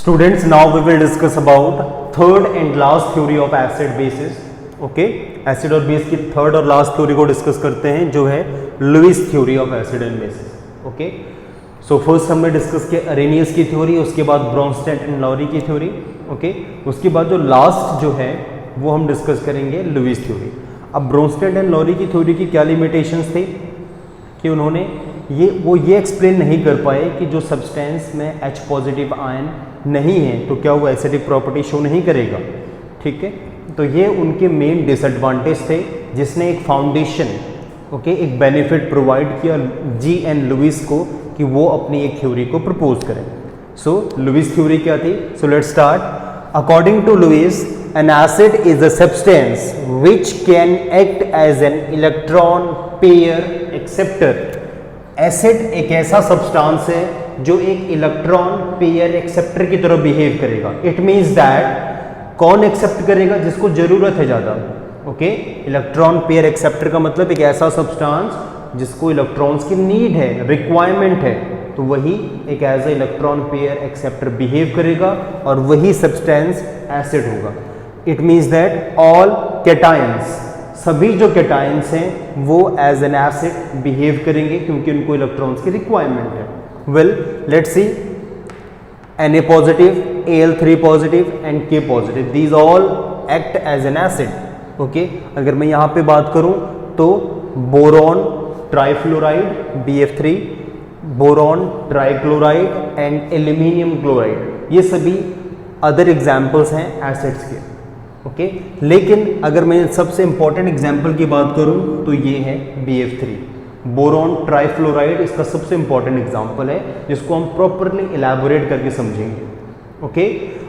Students, now we will discuss about third and last theory of acid bases. Okay, acid और base की third और last theory को discuss करते हैं जो है Lewis theory of acid and bases. Okay, so first हमने discuss किया अरेनियस की थ्योरी, उसके बाद ब्रोंस्टेड एंड लॉरी की थ्योरी. ओके, उसके बाद जो लास्ट जो है वो हम डिस्कस करेंगे लुईस थ्योरी. अब ब्रोंस्टेड एंड लॉरी की थ्योरी की क्या लिमिटेशंस थे कि उन्होंने ये एक्सप्लेन नहीं कर पाए कि जो सब्सटेंस में H पॉजिटिव आयन नहीं है तो क्या वो एसिडिक प्रॉपर्टी शो नहीं करेगा. ठीक है, तो ये उनके मेन डिसएडवांटेज थे जिसने एक फाउंडेशन एक बेनिफिट प्रोवाइड किया G.N. लुईस को कि वो अपनी एक थ्योरी को प्रपोज करें. सो लुईस थ्योरी क्या थी? So let's start. According to Lewis, an acid is a substance which can act as an electron pair acceptor. Acid एक ऐसा सब्सटेंस है जो एक इलेक्ट्रॉन पेयर एक्सेप्टर की तरह बिहेव करेगा. इट मीन्स दैट कौन एक्सेप्ट करेगा? जिसको जरूरत है ज़्यादा. ओके, इलेक्ट्रॉन पेयर एक्सेप्टर का मतलब एक ऐसा सब्सटेंस जिसको इलेक्ट्रॉन्स की नीड है, रिक्वायरमेंट है, तो वही एक as a electron pair acceptor behave करेगा और वही सब्सटेंस एसिड होगा. It means that all cations, सभी जो कैटायंस हैं वो एज एन एसिड बिहेव करेंगे क्योंकि उनको इलेक्ट्रॉन्स की रिक्वायरमेंट है. Well, let's see. Na positive, Al3 positive and K positive, these all act as an acid. Okay, अगर मैं यहाँ पे बात करूँ तो boron trifluoride BF3, boron trichloride and aluminium chloride, ये सभी अदर एग्जाम्पल्स हैं एसिड्स के. ओके, लेकिन अगर मैं सबसे इंपॉर्टेंट एग्जाम्पल की बात करूँ तो ये है BF3, बोरॉन ट्राइफ्लोराइड. इसका सबसे इंपॉर्टेंट एग्जांपल है जिसको हम प्रॉपरली इलैबोरेट करके समझेंगे. ओके,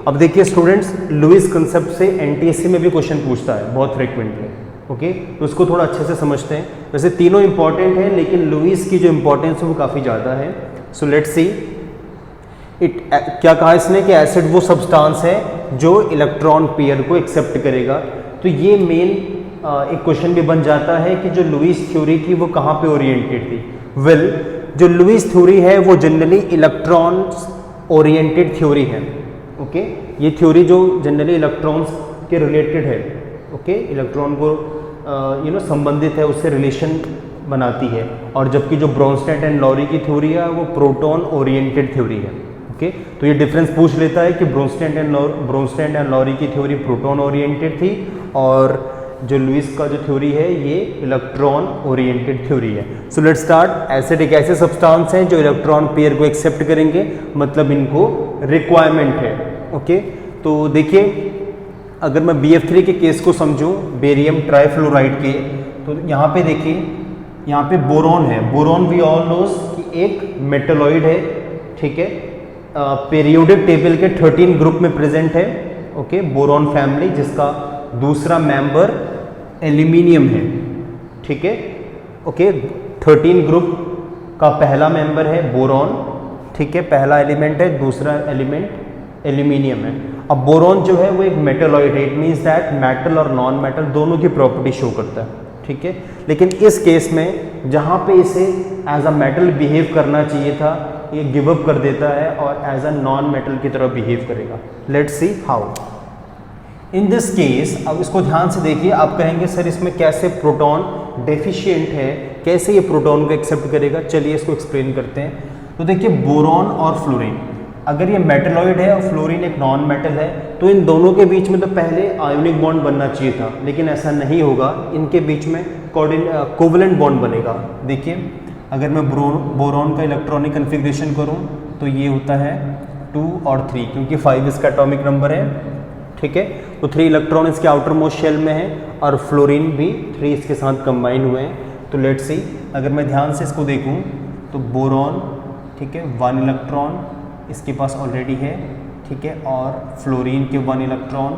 अब देखिए स्टूडेंट्स, लुईस कंसेप्ट से एनटीएससी में भी क्वेश्चन पूछता है बहुत फ्रिक्वेंटली. ओके, तो उसको थोड़ा अच्छे से समझते हैं. वैसे तीनों इंपॉर्टेंट हैं लेकिन लुईस की जो इंपॉर्टेंस है वो काफ़ी ज़्यादा है. So let's see. क्या कहा इसने कि एसिड वो सब्सटेंस है जो इलेक्ट्रॉन पेयर को एक्सेप्ट करेगा. तो ये मेन एक क्वेश्चन भी बन जाता है कि जो लुईस थ्योरी थी वो कहाँ पे ओरिएंटेड थी. वेल, जो लुईस थ्योरी है वो जनरली इलेक्ट्रॉन्स ओरिएंटेड थ्योरी है. ओके, ये थ्योरी जो जनरली इलेक्ट्रॉन्स के रिलेटेड है. ओके, इलेक्ट्रॉन को संबंधित है, उससे रिलेशन बनाती है. और जबकि जो ब्रोंस्टेड एंड लॉरी की थ्योरी है वो प्रोटॉन ओरिएंटेड थ्योरी है. ओके, तो ये डिफरेंस पूछ लेता है कि ब्रोंस्टेड एंड लॉरी की थ्योरी प्रोटॉन ओरिएंटेड थी और जो लुईस का जो थ्योरी है ये इलेक्ट्रॉन ओरिएंटेड थ्योरी है. सो लेट्स स्टार्ट. एसिड एक ऐसे सब्सटेंस हैं जो इलेक्ट्रॉन पेयर को एक्सेप्ट करेंगे, मतलब इनको रिक्वायरमेंट है. ओके, तो देखिए अगर मैं BF3 के केस को समझूं, बेरियम ट्राइफ्लोराइड के, तो यहाँ पे देखिए, यहाँ पे बोरॉन है. बोरॉन वी ऑल नोस कि एक मेटलॉइड है. ठीक है, पीरियोडिक टेबल के 13 ग्रुप में प्रेजेंट है. ओके, बोरॉन फैमिली, जिसका दूसरा मेंबर एल्यूमिनियम है. ठीक है, ओके, 13 ग्रुप का पहला मेंबर है बोरॉन. ठीक है, पहला एलिमेंट है, दूसरा एलिमेंट एल्यूमिनियम है. अब बोरॉन जो है वो एक मेटलॉइड है. इट मीन्स दैट मेटल और नॉन मेटल दोनों की प्रॉपर्टी शो करता है. ठीक है, लेकिन इस केस में जहाँ पे इसे एज अ मेटल बिहेव करना चाहिए था, ये गिव अप कर देता है और एज अ नॉन मेटल की तरह बिहेव करेगा. Let's see how. In this case, अब इसको ध्यान से देखिए. आप कहेंगे सर इसमें कैसे प्रोटॉन डेफिशिएंट है, कैसे ये प्रोटॉन को एक्सेप्ट करेगा? चलिए इसको एक्सप्लेन करते हैं. तो देखिए, बोरॉन और फ्लोरीन, अगर ये मेटलॉइड है और फ्लोरीन एक नॉन मेटल है तो इन दोनों के बीच में तो पहले आयोनिक बॉन्ड बनना चाहिए था, लेकिन ऐसा नहीं होगा. इनके बीच में कोवेलेंट बॉन्ड बनेगा. देखिए, अगर मैं बोरॉन का इलेक्ट्रॉनिक कन्फिग्रेशन करूँ तो ये होता है 2 और 3, क्योंकि 5 इसका एटॉमिक नंबर है. ठीक है, तो 3 इलेक्ट्रॉन इसके आउटर मोस्ट शेल में है और फ्लोरीन भी 3 इसके साथ कंबाइन हुए हैं. तो लेट्स सी, अगर मैं ध्यान से इसको देखूं तो बोरॉन, ठीक है, 1 इलेक्ट्रॉन इसके पास ऑलरेडी है. ठीक है, और फ्लोरीन के 1 इलेक्ट्रॉन.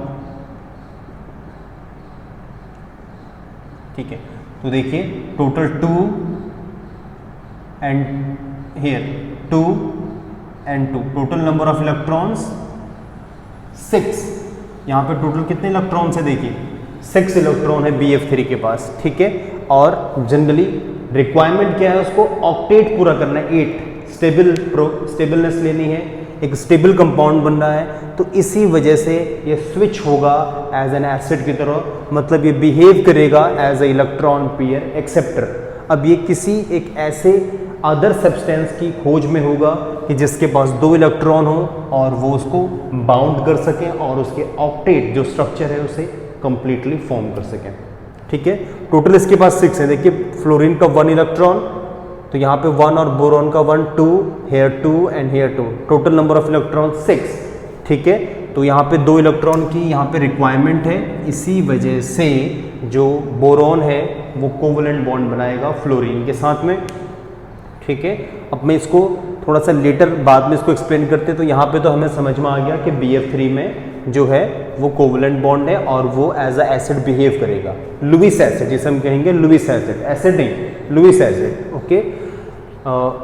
ठीक है, तो देखिए total 2 and here 2 and 2, total number of electrons 6. यहाँ पे टोटल कितने इलेक्ट्रॉन्स है? देखिए 6 इलेक्ट्रॉन है BF3 के पास. ठीक है, और जनरली रिक्वायरमेंट क्या है? उसको ऑक्टेट पूरा करना है, 8 स्टेबलनेस लेनी है, एक स्टेबल कंपाउंड बन रहा है, तो इसी वजह से ये स्विच होगा एज एन एसिड की तरह, मतलब ये बिहेव करेगा as a electron pair acceptor. अब ये किसी एक ऐसे अदर सब्सटेंस की खोज में होगा कि जिसके पास 2 इलेक्ट्रॉन हो और वो उसको बाउंड कर सकें और उसके ऑक्टेट जो स्ट्रक्चर है उसे कंप्लीटली फॉर्म कर सकें। ठीक है, टोटल इसके पास 6 है। देखिए फ्लोरीन का 1 इलेक्ट्रॉन, तो यहाँ पे 1 और बोरॉन का 1, 2 here 2 and here 2, total number of electron 6। ठीक है, तो यहाँ पे 2 इलेक्ट्रॉन की यहाँ पे रिक्वायरमेंट है, इसी वजह से जो बोरॉन है वो कोवलेंट बॉन्ड बनाएगा फ्लोरीन के साथ में। ठीक है, अब मैं इसको थोड़ा सा लेटर बाद में इसको एक्सप्लेन करते, तो यहाँ पे तो हमें समझ में आ गया कि BF3 में जो है वो कोवलेंट बॉन्ड है और वो एज अ एसिड बिहेव करेगा, लुईस एसिड जिसे हम कहेंगे लुईस एसिड, एसिड नहीं Lewis acid. Okay,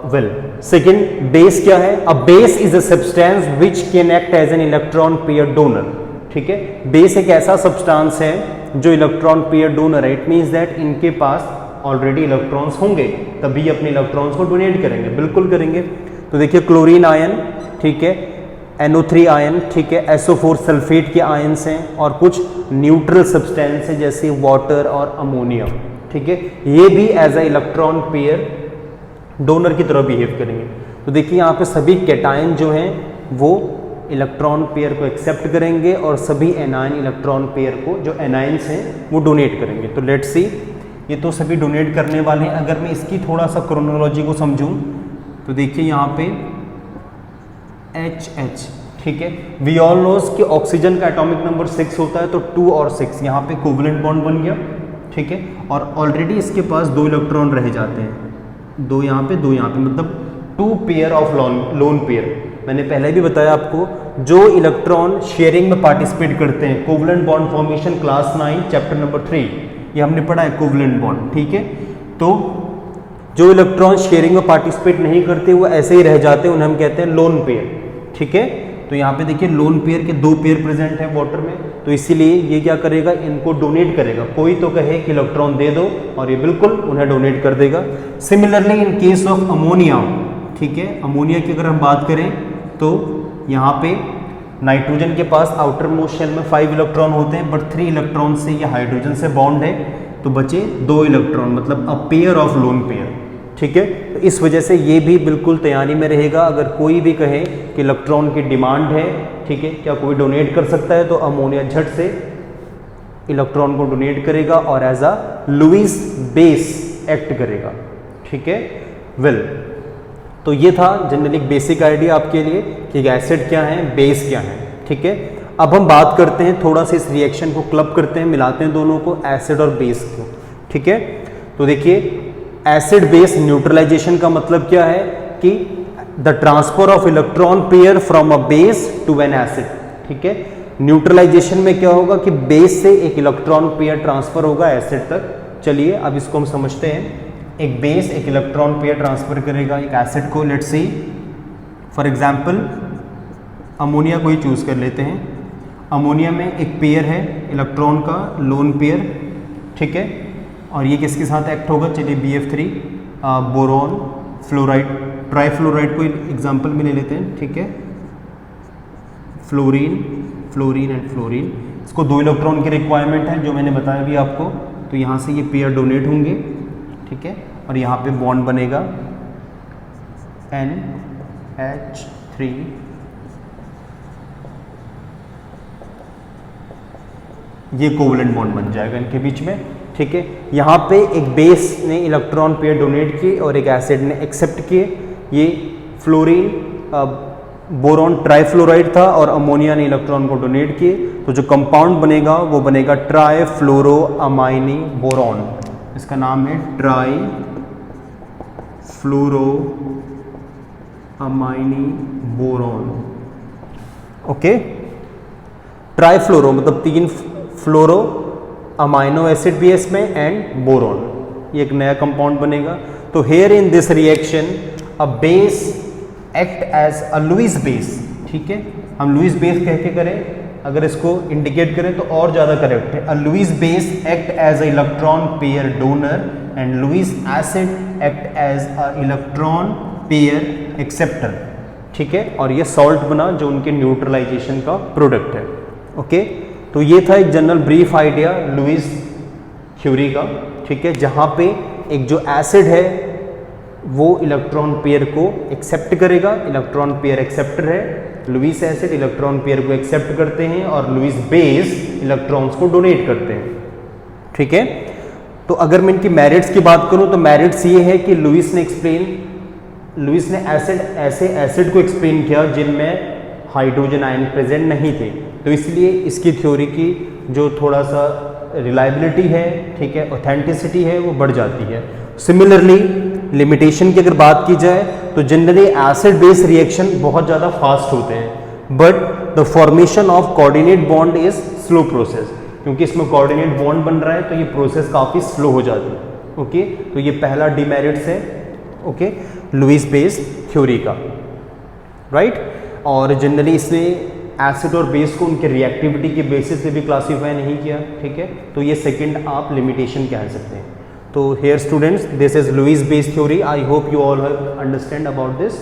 well second base क्या है? A base is a substance which can act as an electron pair donor. ठीक है, बेस एक ऐसा सब्सटेंस है जो इलेक्ट्रॉन पेयर डोनर है। इट मीन्स दैट इनके पास ऑलरेडी इलेक्ट्रॉन्स होंगे, तभी अपने इलेक्ट्रॉन्स को डोनेट करेंगे, बिल्कुल करेंगे। तो देखिए क्लोरीन आयन, ठीक है, NO3 आयन, ठीक है, SO4 सल्फेट के आयन्स हैं और कुछ न्यूट्रल सब्सटेंस है जैसे वाटर और अमोनिया। ठीक है, ये भी as a electron pair donor की तरह बिहेव करेंगे। तो देखिए यहाँ पे सभी कैटायन जो हैं वो इलेक्ट्रॉन पेयर को एक्सेप्ट करेंगे और सभी एनायन इलेक्ट्रॉन पेयर को, जो एनायंस हैं, वो डोनेट करेंगे। तो लेट्स सी, ये तो सभी डोनेट करने वाले हैं। अगर मैं इसकी थोड़ा सा क्रोनोलॉजी को समझूं तो देखिए यहाँ पे HH, ठीक है, वी ऑल नोस कि ऑक्सीजन का एटॉमिक नंबर 6 होता है, तो 2 और 6 यहाँ पे कोवलेंट बॉन्ड बन गया। ठीक है, और ऑलरेडी इसके पास 2 इलेक्ट्रॉन रह जाते हैं, 2 यहाँ पे 2 यहाँ पे, मतलब 2 पेयर ऑफ लोन पेयर। मैंने पहले भी बताया आपको, जो इलेक्ट्रॉन शेयरिंग में पार्टिसिपेट करते हैं, covalent bond formation class 9 chapter number 3, ये हमने पढ़ा है कोवलेंट बॉन्ड। ठीक है, तो जो इलेक्ट्रॉन शेयरिंग में पार्टिसिपेट नहीं करते वो ऐसे ही रह जाते हैं, उन्हें हम कहते हैं लोन पेयर। ठीक है, तो यहाँ पे देखिए लोन पेयर के 2 पेयर प्रेजेंट है वाटर में, तो इसीलिए ये क्या करेगा, इनको डोनेट करेगा। कोई तो कहे कि इलेक्ट्रॉन दे दो और ये बिल्कुल उन्हें डोनेट कर देगा। Similarly in case of ammonia, ठीक है, अमोनिया की अगर हम बात करें तो यहाँ पे नाइट्रोजन के पास आउटर मोस्ट शेल में 5 इलेक्ट्रॉन होते हैं, बट 3 इलेक्ट्रॉन से ये हाइड्रोजन से बॉन्ड है, तो बचे 2 इलेक्ट्रॉन, मतलब a pair of lone pair. ठीक है, तो इस वजह से ये भी बिल्कुल तैयारी में रहेगा। अगर कोई भी कहे कि इलेक्ट्रॉन की डिमांड है, ठीक है, क्या कोई डोनेट कर सकता है, तो अमोनिया झट से इलेक्ट्रॉन को डोनेट करेगा और as a Lewis base act करेगा। ठीक है, वेल, तो ये था जनरली बेसिक आइडिया आपके लिए कि एसिड क्या है, बेस क्या है। ठीक है, अब हम बात करते हैं, थोड़ा सा इस रिएक्शन को क्लब करते हैं, मिलाते हैं दोनों को, एसिड और बेस को। ठीक है, तो देखिए एसिड बेस न्यूट्रलाइजेशन का मतलब क्या है कि the transfer of electron pair from a base to an acid. ठीक है, न्यूट्रलाइजेशन में क्या होगा कि बेस से एक इलेक्ट्रॉन पेयर ट्रांसफर होगा एसिड तक। चलिए अब इसको हम समझते हैं। एक बेस एक इलेक्ट्रॉन पेयर ट्रांसफर करेगा एक एसिड को। Let's see, for example ammonia को ही चूज कर लेते हैं। अमोनिया में एक पेयर है इलेक्ट्रॉन का, लोन पेयर। ठीक है, और ये किसके साथ एक्ट होगा, चलिए BF3, बोरॉन, फ्लोराइड, ट्राईफ्लोराइड को एग्जांपल में ले लेते हैं। ठीक है, फ्लोरीन, फ्लोरीन एंड फ्लोरीन, इसको 2 इलेक्ट्रॉन की रिक्वायरमेंट है जो मैंने बताया भी आपको। तो यहाँ से ये पेयर डोनेट होंगे। ठीक है, और यहाँ पे बॉन्ड बनेगा NH3, ये कोवलेंट बॉन्ड बन जाएगा इनके बीच में। ठीक है, यहाँ पे एक बेस ने इलेक्ट्रॉन पेयर डोनेट किए और एक एसिड ने एक्सेप्ट किए। ये फ्लोरीन, बोरॉन ट्राईफ्लोराइड था और अमोनिया ने इलेक्ट्रॉन को डोनेट किए, तो जो कंपाउंड बनेगा वो बनेगा ट्राईफ्लोरोअमाइनी बोरॉन। इसका नाम है ट्राईफ्लोरोअमाइनी बोरॉन। ओके, ट्राईफ्लोरो मतलब 3 फ्लोरो, अमाइनो एसिड भी है इसमें, एंड बोरॉन, ये एक नया कंपाउंड बनेगा। तो here in this reaction a base act as a Lewis base. ठीक है, हम लुईस बेस कह के करें, अगर इसको इंडिकेट करें तो और ज़्यादा करेक्ट है। A Lewis base act as a electron pair donor and Lewis acid act as a electron pair acceptor. ठीक है, और ये सॉल्ट बना जो उनके न्यूट्रलाइजेशन का प्रोडक्ट है। ओके, तो ये था एक general brief idea Lewis theory का, ठीक है, जहाँ पे एक जो एसिड है वो इलेक्ट्रॉन पेयर को एक्सेप्ट करेगा, इलेक्ट्रॉन पेयर एक्सेप्टर है, लुईस एसिड इलेक्ट्रॉन पेयर को एक्सेप्ट करते हैं और लुईस बेस इलेक्ट्रॉन्स को डोनेट करते हैं, ठीक है। तो अगर मैं इनकी मेरिट्स की बात करूं तो मेरिट्स ये है कि लुईस ने ऐसे एसिड को एक्सप्लेन किया जिनमें हाइड्रोजन आयन प्रेजेंट नहीं थे, तो इसलिए इसकी थ्योरी की जो थोड़ा सा रिलायबिलिटी है, ठीक है, ऑथेंटिसिटी है, वो बढ़ जाती है। सिमिलरली लिमिटेशन की अगर बात की जाए तो जनरली एसिड बेस रिएक्शन बहुत ज़्यादा फास्ट होते हैं, but the formation of coordinate bond is slow process, क्योंकि इसमें कोऑर्डिनेट बॉन्ड बन रहा है तो ये प्रोसेस काफ़ी स्लो हो जाती है। ओके, तो ये पहला डिमेरिट्स है, ओके, लुईस बेस थ्योरी का, राइट। और जनरली इसने एसिड और बेस को उनके रिएक्टिविटी के बेसिस पे भी क्लासीफाई नहीं किया, ठीक है, तो ये सेकंड आप लिमिटेशन कह सकते हैं। तो here students, this is Lewis base theory. I hope you all have understand about this.